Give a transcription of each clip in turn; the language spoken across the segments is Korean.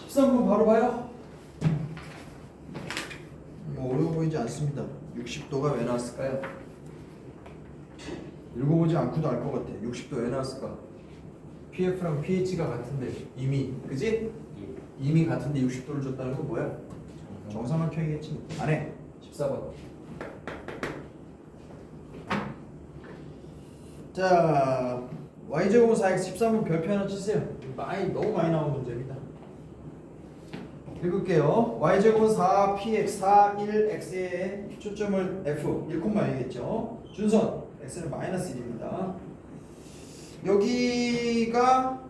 13번 바로 봐요. 뭐 어려워 보이지 않습니다. 60도가 왜 나왔을까요? 읽어보지 않고도 알 것 같아. 60도 왜 나왔을까? PF랑 pH가 같은데 이미 그지? 이미 같은데 60도를 줬다는 건 뭐야? 정사각형이겠지. 안 해. 14번. 자, y제곱은 4x 13번 별표 하나 치세요. 너무 많이 나온 문제입니다. 읽을게요. y제곱은 4px 4 1x에 초점을 f 1,1겠죠. 준선 x는 마이너스 1입니다. 여기가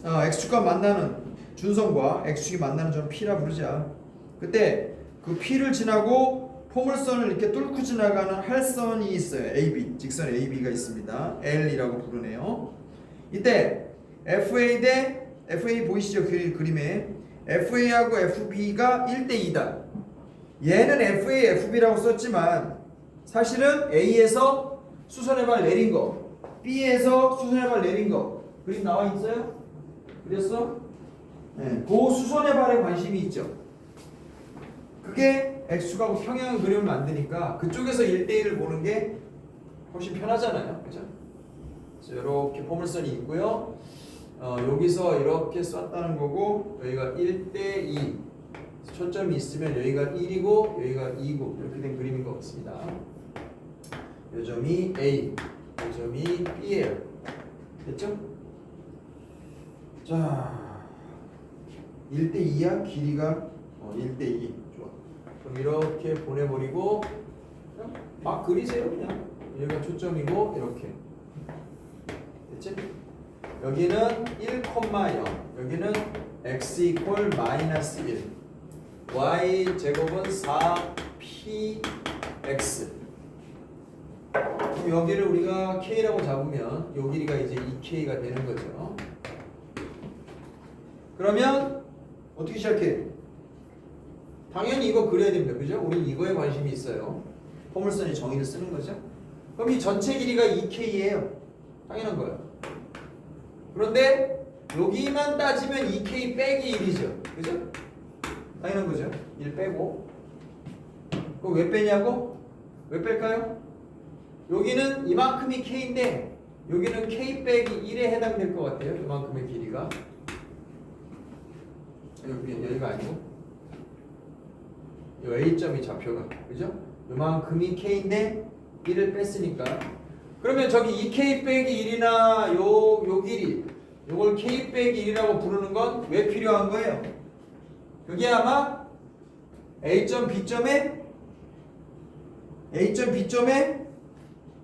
x축과 만나는 준선과 x축이 만나는 점을 p라 부르자. 그때 그 p를 지나고 포물선을 이렇게 뚫고 지나가는 할선이 있어요. AB, 직선 AB가 있습니다. L이라고 부르네요. 이때 FA 보이시죠? 그림에 FA하고 FB가 1대2다. 얘는 FA, FB라고 썼지만 사실은 A에서 수선의 발 내린 거, B에서 수선의 발 내린 거 그림 나와 있어요? 그렸어? 네, 그 수선의 발에 관심이 있죠. 그게 X축하고 평행한 그림을 만드니까 그쪽에서 1대1을 보는 게 훨씬 편하잖아요. 그죠? 이렇게 포물선이 있고요. 여기서 이렇게 쐈다는 거고 여기가 1대2 초점이 있으면 여기가 1이고 여기가 2고 이렇게 된 그림인 것 같습니다. 이 점이 A, 이 점이 B예요. 됐죠? 자, 1대2야? 길이가 1대2. 좋아. 그럼 이렇게 보내버리고 막 그리세요. 그냥 여기가 초점이고 이렇게. 됐지? 여기는 1,0 여기는 x 이퀄 마이너스 1 y 제곱은 4px. 그럼 여기를 우리가 k라고 잡으면 요 길이가 이제 2k가 되는 거죠. 그러면 어떻게 시작해? 당연히 이거 그려야 됩니다. 그죠? 우리 이거에 관심이 있어요. 포물선의 정의를 쓰는 거죠. 그럼 이 전체 길이가 2k예요. 당연한 거예요. 그런데 여기만 따지면 2k 빼기 1이죠. 그죠? 당연한 거죠. 1 빼고. 그거 왜 빼냐고? 왜 뺄까요? 여기는 이만큼이 k인데 여기는 k 빼기 1에 해당될 것 같아요. 이만큼의 길이가. 여기가 아니고 이 A점이 좌표가. 그죠? 이만큼이 k인데 1을 뺐으니까 그러면 저기 2k 빼기 1이나 요 길이 요걸 k 빼기 1이라고 부르는 건 왜 필요한 거예요? 그게 아마 A점 B점의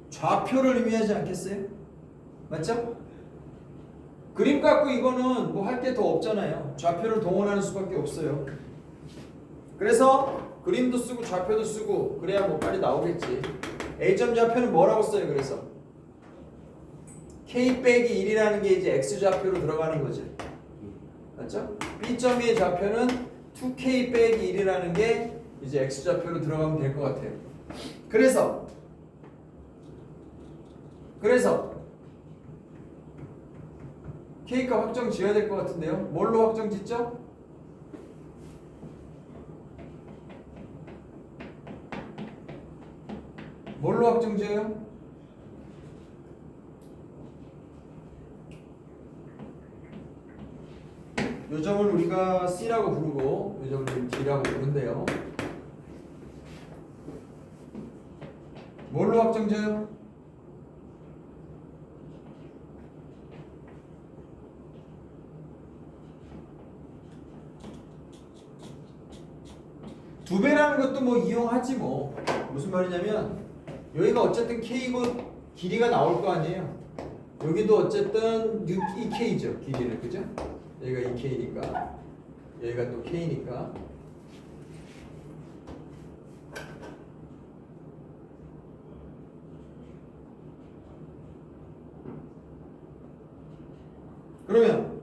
좌표를 의미하지 않겠어요? 맞죠? 그림 갖고 이거는 뭐 할 게 더 없잖아요. 좌표를 동원하는 수밖에 없어요. 그래서 그림도 쓰고 좌표도 쓰고 그래야 뭐 빨리 나오겠지. A점 좌표는 뭐라고 써요? 그래서 K 빼기 1이라는 게 이제 X 좌표로 들어가는 거죠. 맞죠? B점의 좌표는 2K 빼기 1이라는 게 이제 X 좌표로 들어가면 될 것 같아요. 그래서 K가 확정 지어야 될 것 같은데요. 뭘로 확정 짓죠? 뭘로 확정 지어요? 요 점을 우리가 C라고 부르고 요 점을 D라고 부른대요. 뭘로 확정 지어요? 두 배라는 것도 뭐 이용하지 뭐. 무슨 말이냐면 여기가 어쨌든 K고 길이가 나올 거 아니에요. 여기도 어쨌든 2K죠. 길이를. 그죠? 여기가 2K니까 여기가 또 K니까 그러면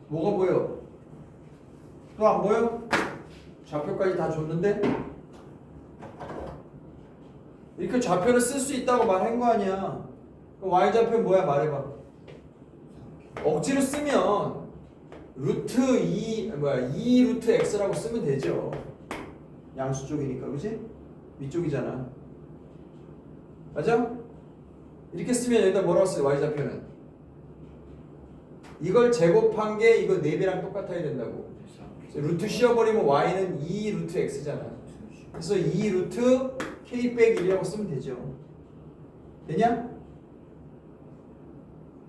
뭐가 보여? 또 안 보여? 좌표까지 다 줬는데 이렇게 좌표를 쓸 수 있다고 말한 거 아니야. 그럼 y좌표 뭐야 말해봐. 억지로 쓰면 루트 2 루트 x라고 쓰면 되죠. 양수 쪽이니까 그지? 위쪽이잖아. 맞아? 이렇게 쓰면 여기다 뭐라고 써요? y좌표는 이걸 제곱한 게 이거 4배랑 똑같아야 된다고. 루트 씌워버리면 y는 2 루트 x잖아. 그래서 2 루트 k 빼기 1이라고 쓰면 되죠. 되냐?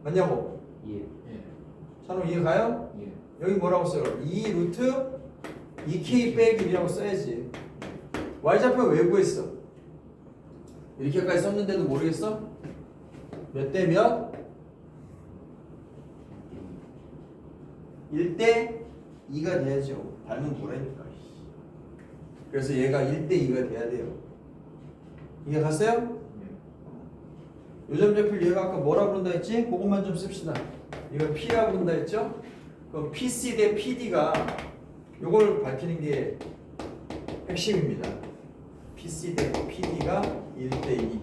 맞냐고? 예. 찬호 이해 가요? 예. 여기 뭐라고 써요? 2 루트 2k 빼기 1이라고 써야지. y좌표 왜 구했어? 이렇게까지 썼는데도 모르겠어? 몇 대 몇? 1대 2가 돼야죠. 닮은 뭐라니까. 그래서 얘가 1대 2가 돼야 돼요. 이해 갔어요? 요점좌표를 얘가 아까 뭐라 부른다 했지? 그것만 좀 씁시다. 이걸 P라고 부른다 했죠? 그럼 PC 대 PD가 요걸 밝히는 게 핵심입니다. PC 대 PD가 1대 2.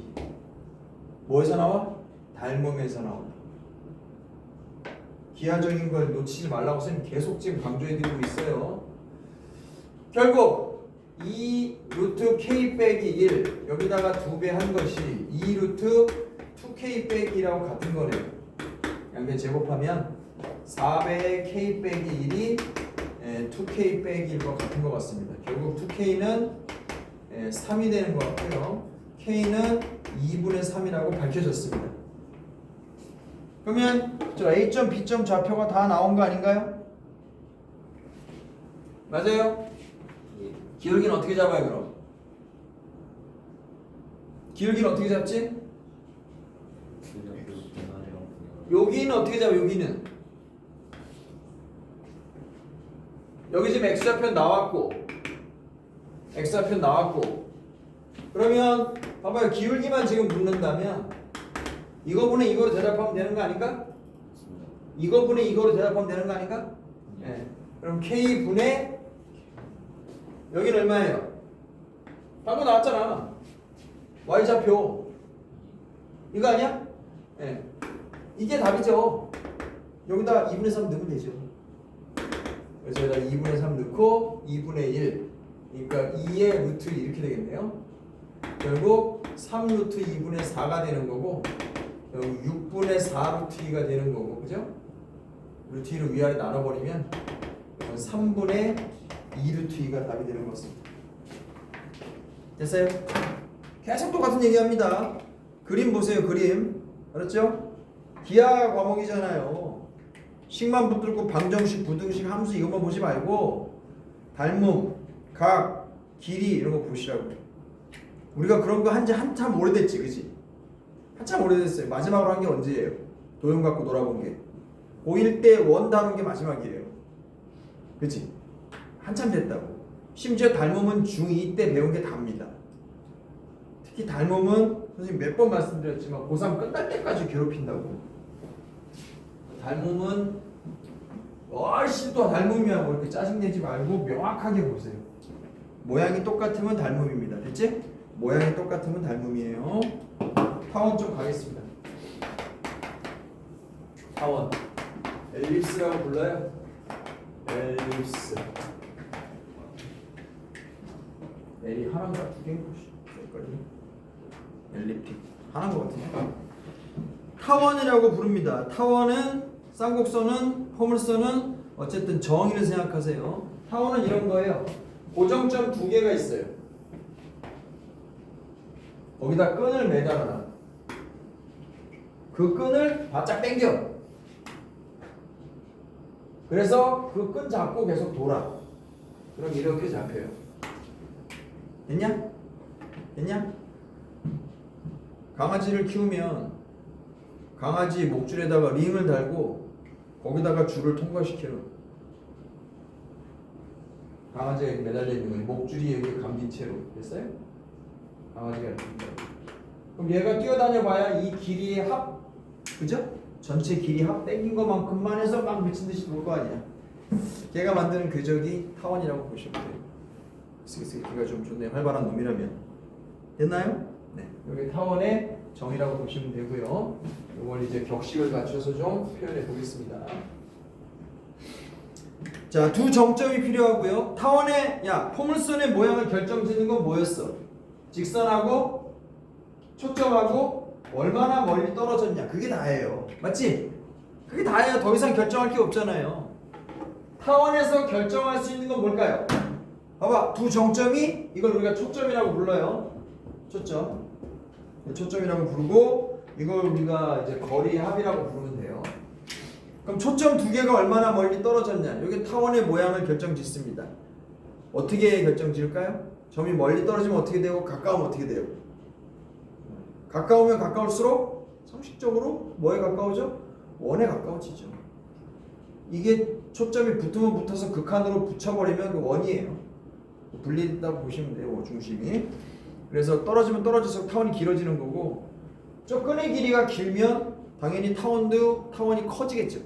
뭐에서 나와? 닮음에서 나온다. 기하적인 걸 놓치지 말라고 선생님 계속 지금 강조해드리고 있어요. 결국 2 루트 k 빼기 1 여기다가 2배 한 것이 2 루트 2k 빼기 1하고 같은 거네요. 양변 제곱하면 4배의 k 빼기 1이 2k 빼기 1과 같은 것 같습니다. 결국 2k는 3이 되는 것 같고요. k는 2분의 3이라고 밝혀졌습니다. 그러면 저 A점, B점 좌표가 다 나온 거 아닌가요? 맞아요? 기울기는 어떻게 잡아요 그럼? 기울기는 어떻게 잡지? 여기는 어떻게 잡아? 여기는 여기 지금 X좌표 나왔고 X좌표 나왔고 그러면 봐봐요. 기울기만 지금 묻는다면 이거 분의 이거로 대답하면 되는 거 아닌가? 이거 분의 이거로 대답하면 되는 거 아닌가? 네. 그럼 K 분의 여기는 얼마예요? 방금 나왔잖아. Y좌표 이거 아니야? 네. 이게 답이죠. 여기다 2분의 3 넣으면 되죠. 그래서 여기다 2분의 3 넣고 2분의 1 그러니까 2의 루트 이렇게 되겠네요. 결국 3 루트 2분의 4가 되는 거고 여기 6분의 4 루트 2가 되는 거고 그죠? 루트 2를 위아래 나눠버리면 3분의 2 루트 2가 답이 되는 것입니다. 됐어요? 계속 똑같은 얘기합니다. 그림 보세요. 그림 알았죠? 기하 과목이잖아요. 식만 붙들고 방정식, 부등식, 함수 이것만 보지 말고 닮음, 각, 길이 이런 거 보시라고. 우리가 그런 거 한지 한참 오래됐지, 그지? 한참 오래됐어요. 마지막으로 한 게 언제예요? 도형 갖고 놀아본 게. 고1 때 원 다룬 게 마지막이에요. 그치? 한참 됐다고. 심지어 닮음은 중2 때 배운 게 답니다. 특히 닮음은 선생님 몇 번 말씀드렸지만 고3 끝날 때까지 괴롭힌다고. 닮음은 얼씬 또 닮음이야 뭐 이렇게 짜증내지 말고 명확하게 보세요. 모양이 똑같으면 닮음입니다. 됐지? 모양이 똑같으면 닮음이에요. 타원 좀 가겠습니다. 타원 엘립스라고 불러요. 엘립스. L이 하나인가 두 개인가 있거든요. 엘립틱 하나인 것 같은데. 타원이라고 부릅니다. 타원은 쌍곡선은 포물선은 어쨌든 정의를 생각하세요. 타원은 이런 거예요. 고정점 두 개가 있어요. 거기다 끈을 매달아놔. 그 끈을 바짝 당겨. 그래서 그 끈 잡고 계속 돌아. 그럼 이렇게 잡혀요. 됐냐? 됐냐? 강아지를 키우면 강아지 목줄에다가 링을 달고 거기다가 줄을 통과시켜요. 강아지가 매달려 있는 거예요. 목줄이 여기 감긴 채로. 됐어요? 강아지가 이렇게. 그럼 얘가 뛰어다녀 봐야 이 길이의 합, 그죠? 전체 길이 합 땡긴 것만큼만 해서 막 미친 듯이 돌 거 아니야. 걔가 만드는 궤적이 타원이라고 보시면 돼요. 걔가 좀 좋네. 활발한 놈이라면. 됐나요? 네. 여기 타원의 정의라고 보시면 되고요. 이걸 이제 격식을 갖춰서 좀 표현해 보겠습니다. 자, 두 정점이 필요하고요. 타원의 포물선의 모양을 결정짓는 건 뭐였어? 직선하고 초점하고 얼마나 멀리 떨어졌냐. 그게 다예요. 맞지? 그게 다예요. 더 이상 결정할 게 없잖아요. 타원에서 결정할 수 있는 건 뭘까요? 봐봐. 두 정점이 이걸 우리가 초점이라고 불러요. 초점. 초점이라고 부르고 이걸 우리가 이제 거리 합이라고 부르면 돼요. 그럼 초점 두 개가 얼마나 멀리 떨어졌냐. 여기 타원의 모양을 결정짓습니다. 어떻게 결정지을까요? 점이 멀리 떨어지면 어떻게 되고 가까우면 어떻게 돼요? 가까우면 가까울수록 상식적으로 뭐에 가까워져? 원에 가까워지죠. 이게 초점이 붙으면 붙어서 극한으로 붙여버리면 그 원이에요. 분리됐다고 보시면 돼요. 중심이. 그래서 떨어지면 떨어져서 타원이 길어지는 거고 저 끈의 길이가 길면 당연히 타원이 커지겠죠.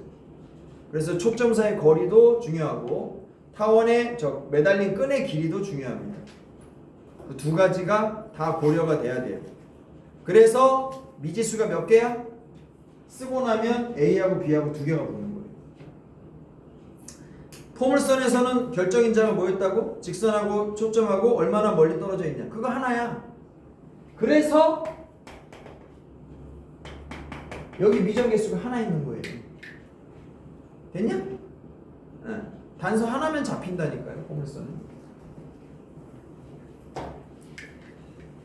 그래서 초점 사이의 거리도 중요하고 타원에 저 매달린 끈의 길이도 중요합니다. 그 두 가지가 다 고려가 돼야 돼요. 그래서 미지수가 몇 개야? 쓰고 나면 A하고 B하고 두 개가 붙는 거예요. 포물선에서는 결정인자가 뭐였다고? 직선하고 초점하고 얼마나 멀리 떨어져 있냐. 그거 하나야. 그래서 여기 미정계수가 하나 있는 거예요. 됐냐? 네. 단서 하나면 잡힌다니까요. 포물선은.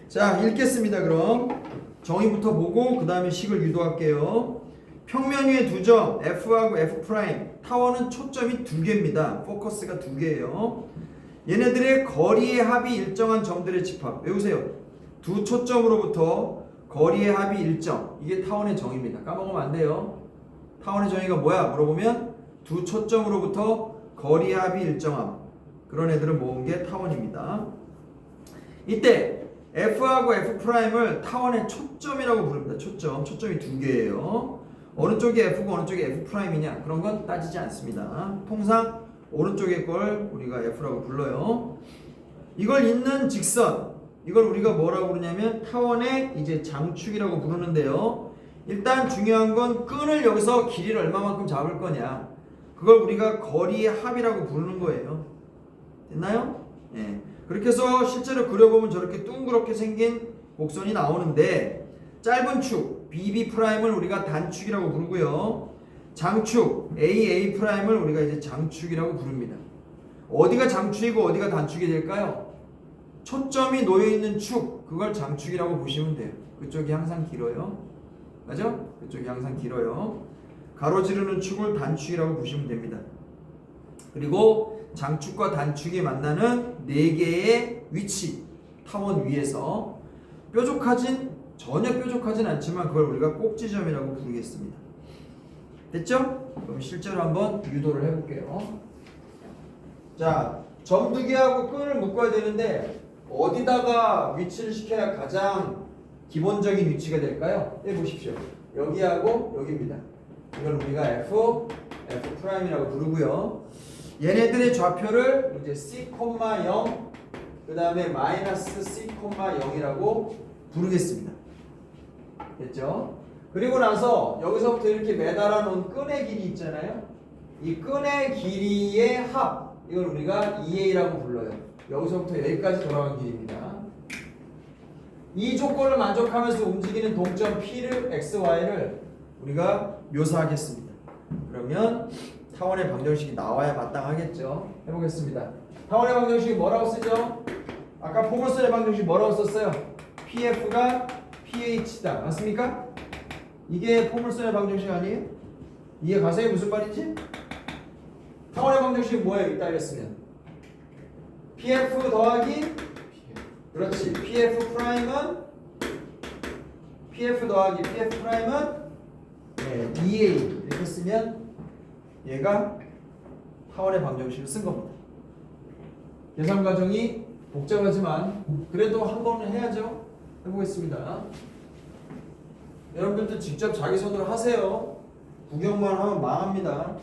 자, 읽겠습니다. 그럼 정의부터 보고 그 다음에 식을 유도할게요. 평면 위에 두 점 F하고 F' 타원은 초점이 두 개입니다. 포커스가 두 개예요. 얘네들의 거리의 합이 일정한 점들의 집합. 외우세요. 두 초점으로부터 거리의 합이 일정. 이게 타원의 정의입니다. 까먹으면 안 돼요. 타원의 정의가 뭐야? 물어보면 두 초점으로부터 거리의 합이 일정함. 그런 애들을 모은 게 타원입니다. 이때 F하고 F'을 타원의 초점이라고 부릅니다. 초점이 두 개예요. 어느 쪽이 F고 어느 쪽이 F'이냐 그런 건 따지지 않습니다. 통상 오른쪽의 걸 우리가 F라고 불러요. 이걸 잇는 직선, 이걸 우리가 뭐라고 부르냐면 타원의 이제 장축이라고 부르는데요. 일단 중요한 건 끈을 여기서 길이를 얼마만큼 잡을 거냐. 그걸 우리가 거리의 합이라고 부르는 거예요. 됐나요? 네. 그렇게 해서 실제로 그려보면 저렇게 둥그렇게 생긴 곡선이 나오는데 짧은 축 BB'을 우리가 단축이라고 부르고요. 장축 AA'을 우리가 이제 장축이라고 부릅니다. 어디가 장축이고 어디가 단축이 될까요? 초점이 놓여있는 축 그걸 장축이라고 보시면 돼요. 그쪽이 항상 길어요. 맞죠? 그쪽이 항상 길어요. 가로지르는 축을 단축이라고 보시면 됩니다. 그리고 장축과 단축이 만나는 네 개의 위치 타원 위에서 전혀 뾰족하진 않지만 그걸 우리가 꼭지점이라고 부르겠습니다. 됐죠? 그럼 실제로 한번 유도를 해볼게요. 자, 점 두 개하고 끈을 묶어야 되는데 어디다가 위치를 시켜야 가장 기본적인 위치가 될까요? 보십시오. 여기하고 여기입니다. 이걸 우리가 F'이라고 부르고요. 얘네들의 좌표를 이제 C,0 그 다음에 마이너스 C,0이라고 부르겠습니다. 됐죠? 그리고 나서 여기서부터 이렇게 매달아 놓은 끈의 길이 있잖아요. 이 끈의 길이의 합 이걸 우리가 EA라고 불러요. 여기서부터 여기까지 돌아간 길입니다. 이 조건을 만족하면서 움직이는 동점 P를 XY를 우리가 묘사하겠습니다. 그러면 타원의 방정식이 나와야 마땅하겠죠. 해보겠습니다. 타원의 방정식이 뭐라고 쓰죠? 아까 포물선의 방정식 뭐라고 썼어요? PF가 PH다. 맞습니까? 이게 포물선의 방정식 아니에요? 이해 가세요? 무슨 말인지? 타원의 방정식이 뭐예요? 이따 이랬으면 PF 더하기 그렇지. PF 더하기 PF'은 네, EA 이렇게 쓰면 얘가 타원의 방정식을 쓴 겁니다. 계산 과정이 복잡하지만 그래도 한 번은 해야죠. 해보겠습니다. 여러분들도 직접 자기 손으로 하세요. 구경만 하면 망합니다.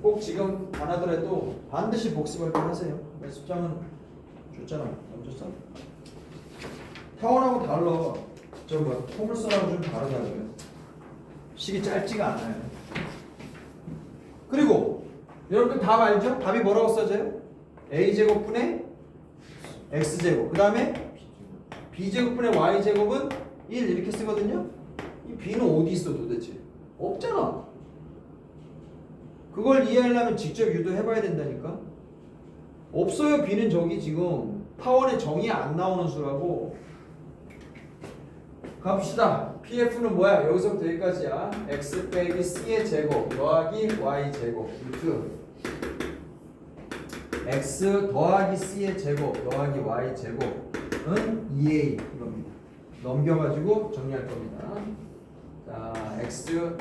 꼭 지금 안 하더라도 반드시 복습을 좀 하세요. 습장은 줬잖아. 안 줬어? 타원하고 달라. 저거 포물선하고 좀 다르다고요. 식이 짧지가 않아요. 그리고 여러분 답 알죠? 답이 뭐라고 써져요? a제곱분의 x제곱 그 다음에 b제곱분의 y제곱은 1 이렇게 쓰거든요. 이 b는 어디 있어 도대체? 없잖아. 그걸 이해하려면 직접 유도해봐야 된다니까. 없어요. b는 저기 지금 타원의 정의 안 나오는 수라고. 갑시다. pf는 뭐야? 여기서부터 여기까지야. x 빼기 c의 제곱 더하기 y 제곱 루트 x 더하기 c의 제곱 더하기 y 제곱은 2a 이겁니다. 넘겨가지고 정리할 겁니다. 자, x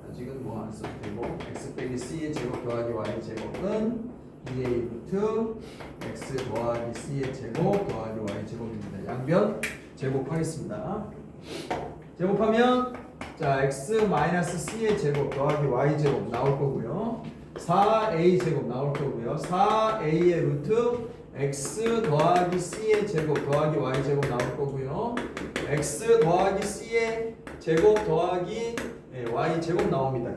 아직은 뭐 안 써도 되고 x 빼기 c의 제곱 더하기 y 제곱은 2a 루트 x 더하기 c의 제곱 더하기 y 제곱입니다. 양변 제곱하겠습니다. 제곱하면 자 x 마이너스 c의 제곱 더하기 y 제곱 나올 거고요. 4a 제곱 나올 거고요. 4a의 루트 x 더하기 c의 제곱 더하기 y 제곱 나올 거고요. x 더하기 c의 제곱 더하기 y 제곱 나옵니다.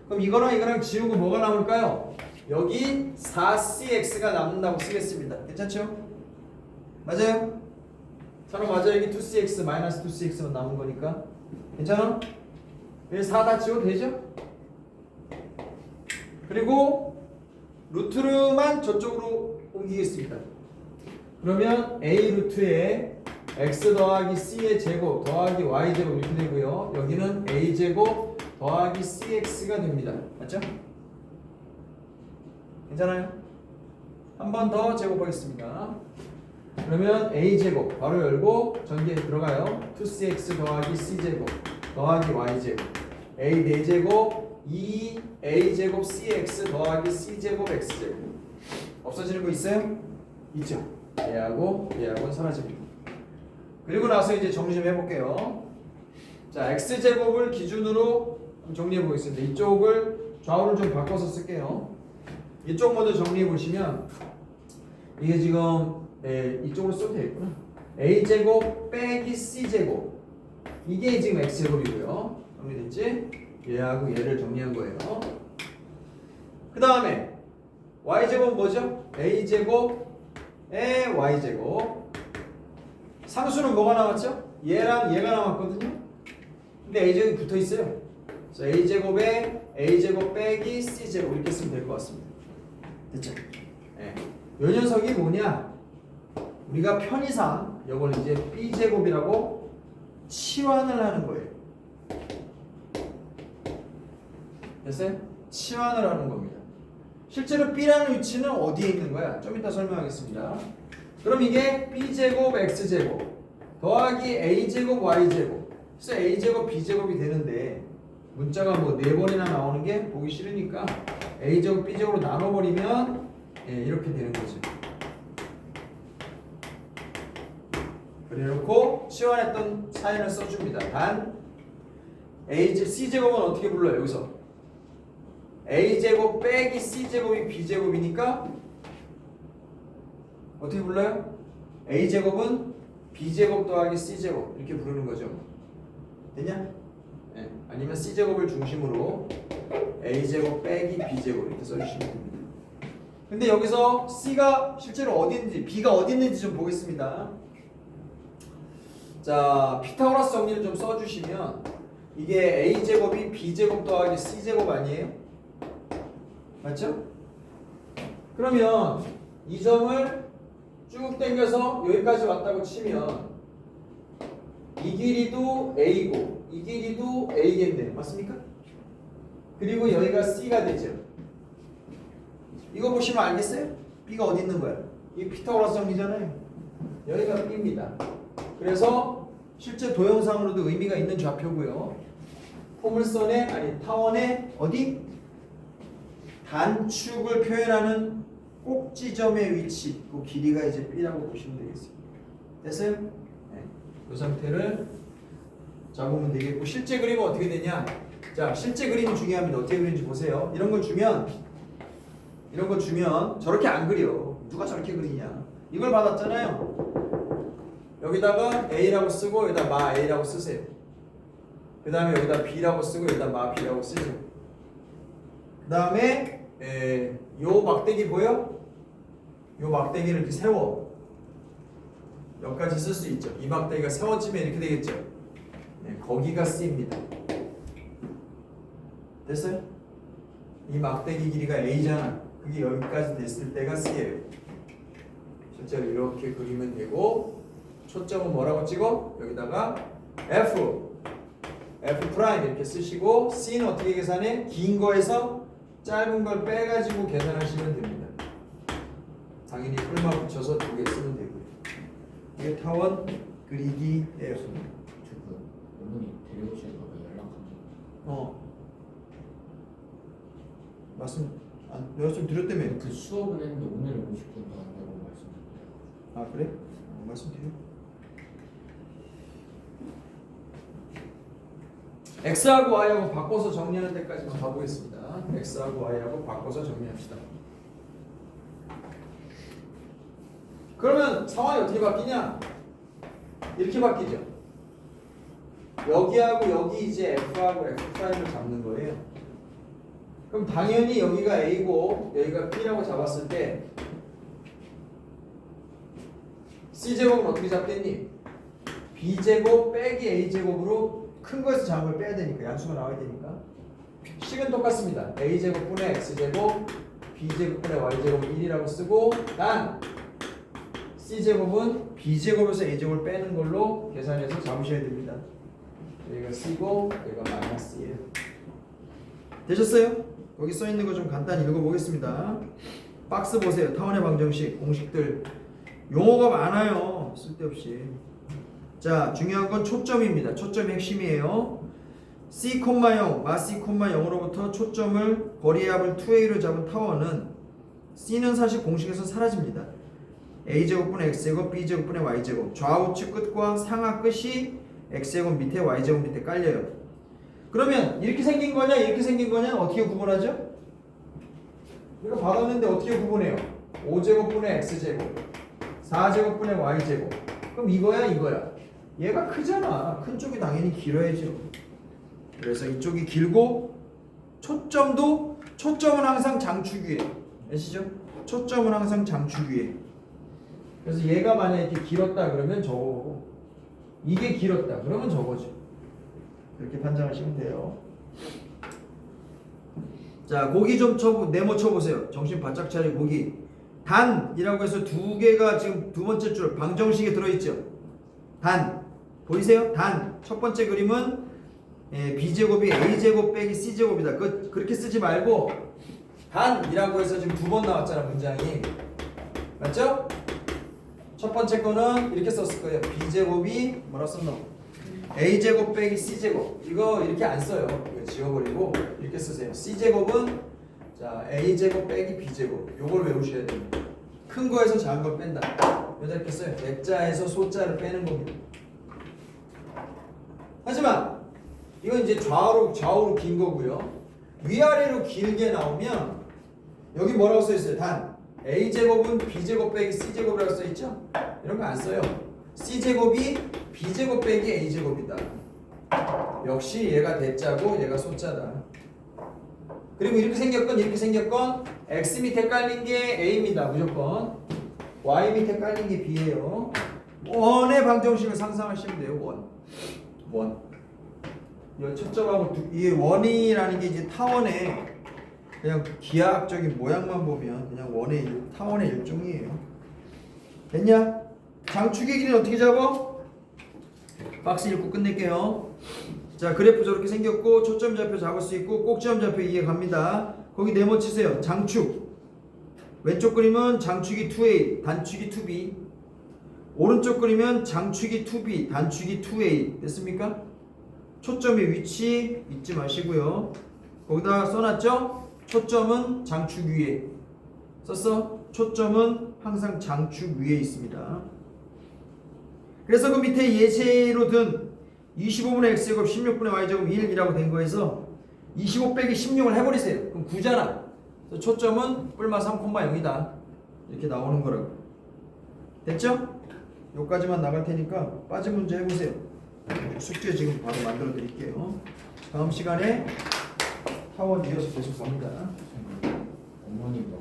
그럼 이거랑 이거랑 지우고 뭐가 남을까요? 여기 4cx가 남는다고 쓰겠습니다. 괜찮죠? 맞아요? 서로 맞아요. 여기 2cx 마이너스 2cx만 남은 거니까 괜찮아? 4 다 지워도 되죠? 그리고 루트만 저쪽으로 옮기겠습니다. 그러면 a 루트에 x 더하기 c의 제곱 더하기 y 제곱 이렇게 되고요. 여기는 a 제곱 더하기 cx가 됩니다. 맞죠? 괜찮아요? 한 번 더 제곱하겠습니다. 그러면 a 제곱 바로 열고 전기에 들어가요. 2cx 더하기 c 제곱 더하기 y 제곱 a 4제곱 2a 제곱 cx 더하기 c 제곱 x 제곱 없어지는 거 있어요? 있죠. 얘하고는 사라집니다. 그리고 나서 이제 정리 좀 해볼게요. 자, x 제곱을 기준으로 정리해 보겠습니다. 이쪽을 좌우를 좀 바꿔서 쓸게요. 이쪽 먼저 정리해 보시면 이게 지금 이쪽으로 써도 되겠구나. a제곱 빼기 c제곱 이게 지금 x제곱이고요. 정리됐지? 얘하고 얘를 정리한 거예요. 그 다음에 y제곱은 뭐죠? a제곱에 y제곱 상수는 뭐가 남았죠? 얘랑 얘가 남았거든요. 근데 a제곱이 붙어있어요. 그래서 a제곱에 a제곱 빼기 c제곱 이렇게 쓰면 될 것 같습니다. 됐죠? 네. 요 녀석이 뭐냐? 우리가 편의상 이걸 이제 b제곱이라고 치환을 하는 거예요. 됐어요? 치환을 하는 겁니다. 실제로 b라는 위치는 어디에 있는 거야? 좀 이따 설명하겠습니다. 그럼 이게 b제곱 x제곱 더하기 a제곱 y제곱 그래서 a제곱 b제곱이 되는데 문자가 뭐 4번이나 나오는 게 보기 싫으니까 a제곱 b제곱으로 나눠버리면 이렇게 되는 거죠. 그래놓고 치환했던 사인을 써줍니다. 단 c제곱은 어떻게 불러요? 여기서 a제곱 빼기 c제곱이 b제곱이니까 어떻게 불러요? a제곱은 b제곱 더하기 c제곱 이렇게 부르는 거죠. 됐냐? 네. 아니면 c제곱을 중심으로 a제곱 빼기 b제곱 이렇게 써주시면 됩니다. 근데 여기서 c가 실제로 어디 있는지 b가 어디 있는지 좀 보겠습니다. 자, 피타고라스 정리를 좀 써주시면 이게 a제곱이 b제곱 더하기 c제곱 아니에요? 맞죠? 그러면 이 점을 쭉 당겨서 여기까지 왔다고 치면 이 길이도 a고 이 길이도 a겠네요. 맞습니까? 그리고 여기가 c가 되죠. 이거 보시면 알겠어요? b가 어디 있는 거야? 이게 피타고라스 정리잖아요. 여기가 b입니다. 그래서 실제 도형상으로도 의미가 있는 좌표고요. 포물선의 아니 타원의 어디? 단축을 표현하는 꼭지점의 위치, 그 길이가 이제 b라고 보시면 되겠습니다. 됐어요? 네. 이 상태를 잡으면 되겠고 실제 그림은 어떻게 되냐? 자, 실제 그림이 중요합니다. 어떻게 그리는지 보세요. 이런 걸 주면 저렇게 안 그려. 누가 저렇게 그리냐. 이걸 받았잖아요. 여기다가 A라고 쓰고 여기다 마 A라고 쓰세요. 그 다음에 여기다 B라고 쓰고 여기다 마 B라고 쓰세요. 그 다음에 요 막대기 보여? 요 막대기를 이렇게 세워. 여기까지 쓸 수 있죠. 이 막대기가 세워지면 이렇게 되겠죠. 네, 거기가 C입니다. 됐어요? 이 막대기 길이가 A잖아. 그게 여기까지 됐을 때가 C예요. 실제로 이렇게 그리면 되고, 초점은 뭐라고 찍어? 여기다가 F 프라임 이렇게 쓰시고, C는 어떻게 계산해? 긴 거에서 짧은 걸 빼가지고 계산하시면 됩니다. 당연히 풀마 붙여서 두 개 쓰면 되고요. 이게 타원 그리기예요. 저그 어머니 데려오시는 거 연락한 말씀 드렸다며. 적. 그 수업은 했는데 오늘 오고 싶은 거 한다고 말씀드려요. 아 그래? 말씀드려. X하고 Y하고 바꿔서 정리하는 데까지만 가보겠습니다. X하고 Y하고 바꿔서 정리합시다. 그러면 상황이 어떻게 바뀌냐? 이렇게 바뀌죠. 여기하고 여기 이제 F하고 F'을 잡는 거예요. 그럼 당연히 여기가 A고 여기가 B라고 잡았을 때 C제곱은 어떻게 잡겠니? B제곱 빼기 A제곱으로 큰 거에서 작은 걸 빼야 되니까 양수가 나와야 되니까 식은 똑같습니다. A제곱분의 X제곱 B제곱분의 Y제곱은 1이라고 쓰고 단 C제곱은 B제곱에서 A제곱을 빼는 걸로 계산해서 잡으셔야 됩니다. 여기가 C고 여기가 마이너스예요. 되셨어요? 거기 써있는 거 좀 간단히 읽어보겠습니다. 박스 보세요. 타원의 방정식 공식들 용어가 많아요. 쓸데없이. 자, 중요한 건 초점입니다. 초점이 핵심이에요. C, 0, 마 C, 0으로부터 초점을 거리의 합을 2A로 잡은 타원은 C는 사실 공식에서 사라집니다. A제곱분의 X제곱, B제곱분의 Y제곱 좌우측 끝과 상하 끝이 X제곱 밑에 Y제곱 밑에 깔려요. 그러면 이렇게 생긴 거냐 이렇게 생긴 거냐 어떻게 구분하죠? 이거 받았는데 어떻게 구분해요? 5제곱분의 X제곱 4제곱분의 Y제곱 그럼 이거야 이거야. 얘가 크잖아. 큰 쪽이 당연히 길어야죠. 그래서 이쪽이 길고 초점은 항상 장축 위에. 아시죠? 초점은 항상 장축 위에. 그래서 얘가 만약에 이렇게 길었다 그러면 저거고 이게 길었다 그러면 저거죠. 그렇게 판단하시면 돼요. 자, 고기 좀 네모 쳐보세요. 정신 바짝 차리고 고기. 단이라고 해서 두 개가 지금 두 번째 줄 방정식에 들어있죠. 단 보이세요? 단 첫 번째 그림은 B제곱이 A제곱 빼기 C제곱이다. 그렇게 쓰지 말고 단이라고 해서 지금 두 번 나왔잖아 문장이. 맞죠? 첫 번째 거는 이렇게 썼을 거예요. B제곱이 뭐라 썼노? A제곱 빼기 C제곱. 이거 이렇게 안 써요. 이거 지워버리고 이렇게 쓰세요. C제곱은 자 A제곱 빼기 B제곱. 요걸 외우셔야 됩니다. 큰 거에서 작은 걸 뺀다. 여기다 이렇게 써요. 대자에서 소자를 빼는 겁니다. 하지만 이건 이제 좌우로 긴 거고요. 위아래로 길게 나오면 여기 뭐라고 써 있어요? 단 A제곱은 B제곱 빼기 C제곱이라고 써 있죠? 이런 거 안 써요. C제곱이 B제곱 빼기 A제곱이다. 역시 얘가 대자고 얘가 소자다. 그리고 이렇게 생겼건 X 밑에 깔린 게 A입니다. 무조건. Y 밑에 깔린 게 B예요. 원의 방정식을 상상하시면 돼요. 원. 이 초점하고 이 원이라는 게 이제 타원의 그냥 기하학적인 모양만 보면 그냥 타원의 일종이에요. 됐냐? 장축의 길이는 어떻게 잡아? 박스 읽고 끝낼게요. 자, 그래프 저렇게 생겼고 초점 좌표 잡을 수 있고 꼭지점 좌표 이해 갑니다. 거기 네모 치세요. 장축. 왼쪽 그림은 장축이 2A, 단축이 2B. 오른쪽 그림은 장축이 2B, 단축이 2A. 됐습니까? 초점의 위치 잊지 마시고요. 거기다 써놨죠? 초점은 장축 위에. 썼어? 초점은 항상 장축 위에 있습니다. 그래서 그 밑에 예제로 든 25분의 X제곱 16분의 Y제곱 1이라고 된 거에서 25 빼기 16을 해버리세요. 그럼 9잖아. 그래서 초점은 뿔마 3,0이다. 이렇게 나오는 거라고. 됐죠? 여기까지만 나갈 테니까 빠진 문제 해보세요. 숙제 지금 바로 만들어 드릴게요. 다음 시간에 타원 이어서 계속 갑니다. 어머니가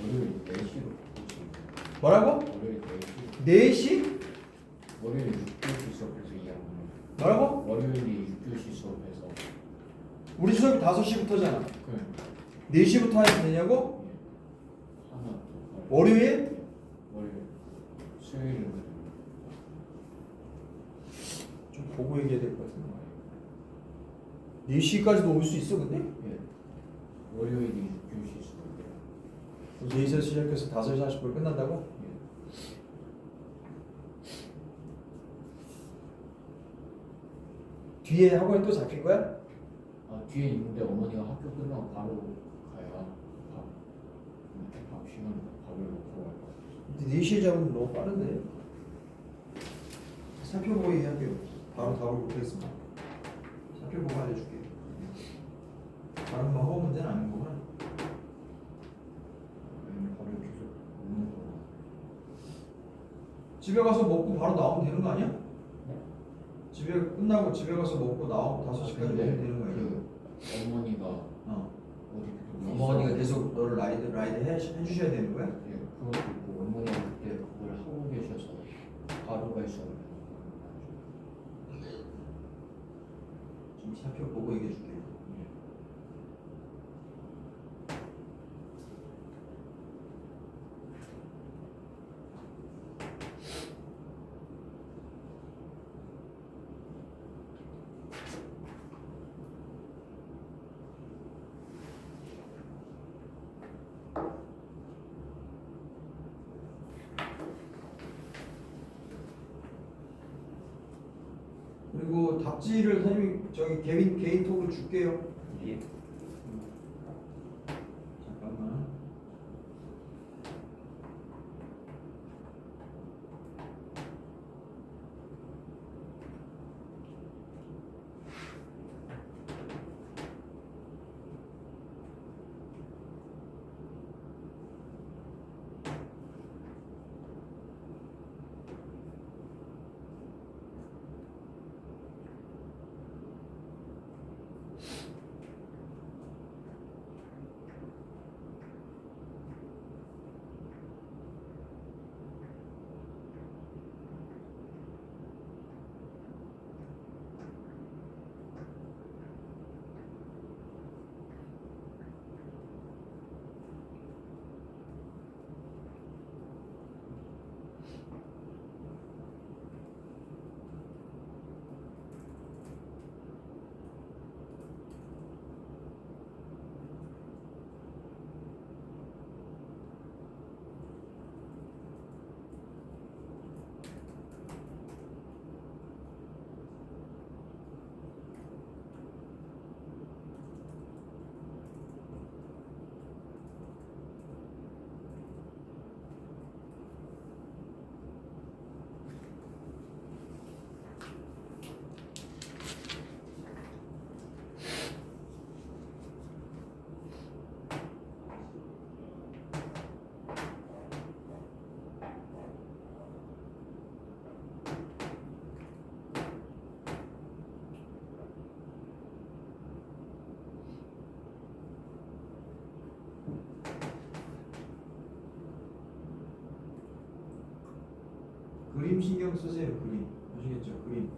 월요일 4시로 뭐라고? 월요일 4시 4시? 월요일 6교시 수업에서 이해하는 뭐라고? 월요일이 6교시 수업에서 우리 수업이 5시부터잖아. 그 4시부터 하면 되냐고? 하나 더 월요일? 월요일 수요일은 좀 보고 얘기해야 될 것 같은데. 4시까지도 올 수 있어 근데? 예 월요일이 6교시 수업이에요. 4시에서 시작해서 5시 40분 끝난다고? 예. 뒤에 학원이 또 잡힐 거야? 아 뒤에 있는데 어머니가 학교 끝나고 바로 가야 밥 시간에 밥을 먹고 갈 것 같아요. 4시에 잡으면 너무 빠른데. 살펴보고 얘기할게요. 바로 답을 못하겠습니다. 살펴보고 알려줄게요. 다른 뭐 학원 문제는 아닌 거구나. 밥을 계속 먹는 거. 집에 가서 먹고 바로 나오면 되는 거 아니야? 집에 끝나고 집에 가서 먹고 나오고 5시까지 먹으면 되는 거 아니야? 그 어머니가 어. 어디 어머니가 계속 너를 라이드 해주셔야 되는 거야? 예, 그것도 있고 어머니가 그때 그걸 하고 계셔서 바로 갈 수 없는 좀 살펴보고 얘기해 줄게. 그리고 답지를 선생님이 저기 개인톡으로 줄게요. 예. 잠깐만. 그림 신경 쓰세요. 그림 아시겠죠? 그림.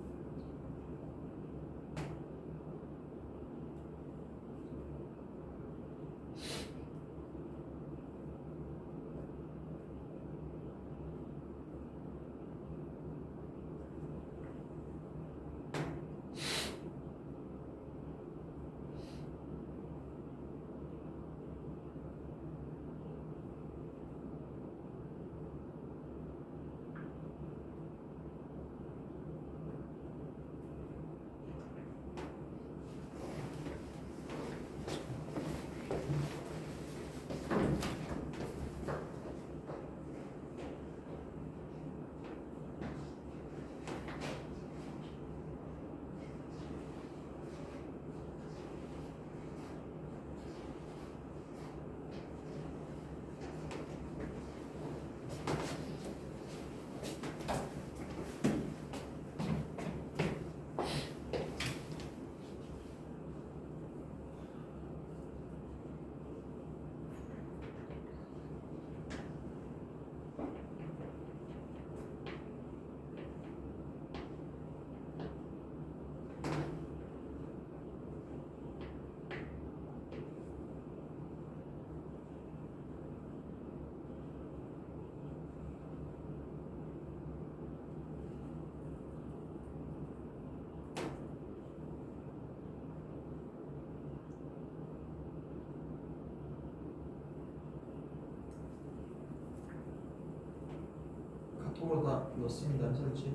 카톡으로 다 넣었습니다. 설치.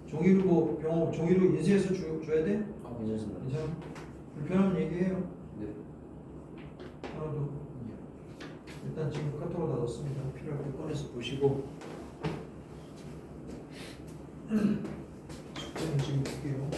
종이로 뭐 병원 종이로 인쇄해서 줘야 돼? 아 괜찮습니다. 괜찮아? 불편하면 얘기해요. 네. 하나도. 일단 지금 카톡으로 다 넣었습니다. 필요할 때 꺼내서 보시고. 숙제는 지금 볼게요.